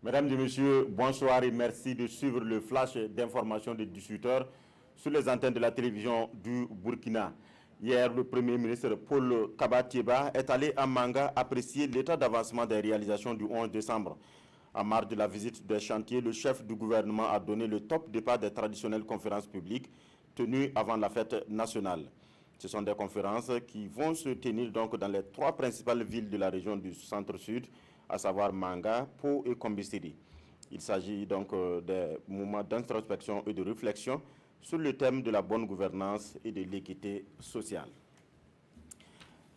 Mesdames et messieurs, bonsoir et merci de suivre le flash d'information de 18h sur les antennes de la télévision du Burkina. Hier, le Premier ministre Paul Kabatieba est allé à Manga apprécier l'état d'avancement des réalisations du 11 décembre. En marge de la visite des chantiers, le chef du gouvernement a donné le top départ des traditionnelles conférences publiques tenues avant la fête nationale. Ce sont des conférences qui vont se tenir donc dans les 3 principales villes de la région du centre-sud, à savoir Manga, Pau et Kombisiri. Il s'agit donc des moments d'introspection et de réflexion sur le thème de la bonne gouvernance et de l'équité sociale.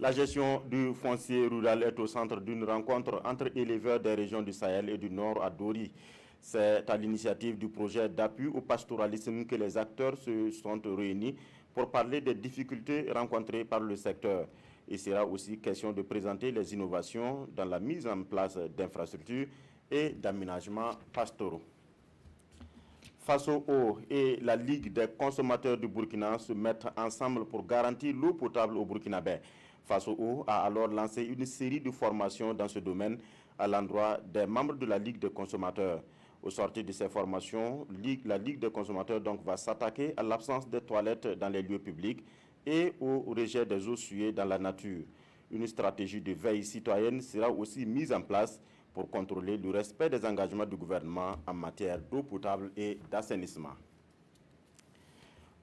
La gestion du foncier rural est au centre d'une rencontre entre éleveurs des régions du Sahel et du Nord à Dori. C'est à l'initiative du projet d'appui au pastoralisme que les acteurs se sont réunis pour parler des difficultés rencontrées par le secteur. Il sera aussi question de présenter les innovations dans la mise en place d'infrastructures et d'aménagements pastoraux. FASO et la Ligue des consommateurs du Burkina se mettent ensemble pour garantir l'eau potable au Burkinabé. FASO a alors lancé une série de formations dans ce domaine à l'endroit des membres de la Ligue des consommateurs. Au sortir de ces formations, la Ligue des consommateurs donc va s'attaquer à l'absence de toilettes dans les lieux publics et au rejet des eaux souillées dans la nature. Une stratégie de veille citoyenne sera aussi mise en place pour contrôler le respect des engagements du gouvernement en matière d'eau potable et d'assainissement.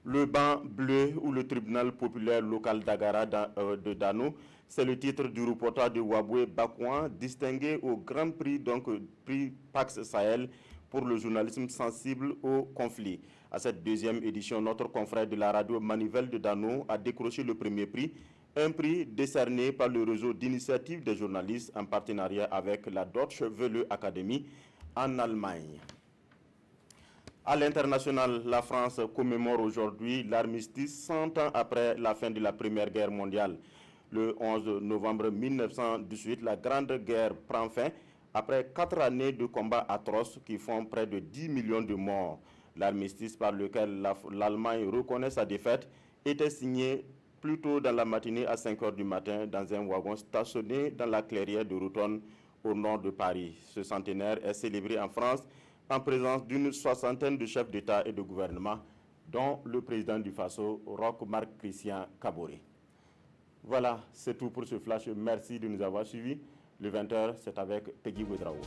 Le banc bleu ou le tribunal populaire local d'Agara de Dano, c'est le titre du reportage de Waboué Bakouan, distingué au Grand Prix, donc prix Pax Sahel, pour le journalisme sensible au conflit. À cette deuxième édition, notre confrère de la radio Manivelle de Dano a décroché le premier prix, un prix décerné par le réseau d'initiative des journalistes en partenariat avec la Deutsche Welle Academy en Allemagne. À l'international, la France commémore aujourd'hui l'armistice 100 ans après la fin de la Première Guerre mondiale. Le 11 novembre 1918, la Grande Guerre prend fin après 4 années de combats atroces qui font près de 10 millions de morts. L'armistice par lequel l'Allemagne reconnaît sa défaite était signé plus tôt dans la matinée à 5 h du matin dans un wagon stationné dans la clairière de Routonne au nord de Paris. Ce centenaire est célébré en France en présence d'une 60aine de chefs d'État et de gouvernement, dont le président du FASO, Roch Marc Christian Kaboré. Voilà, c'est tout pour ce flash. Merci de nous avoir suivis. Le 20 h, c'est avec Peggy Ouedraogo.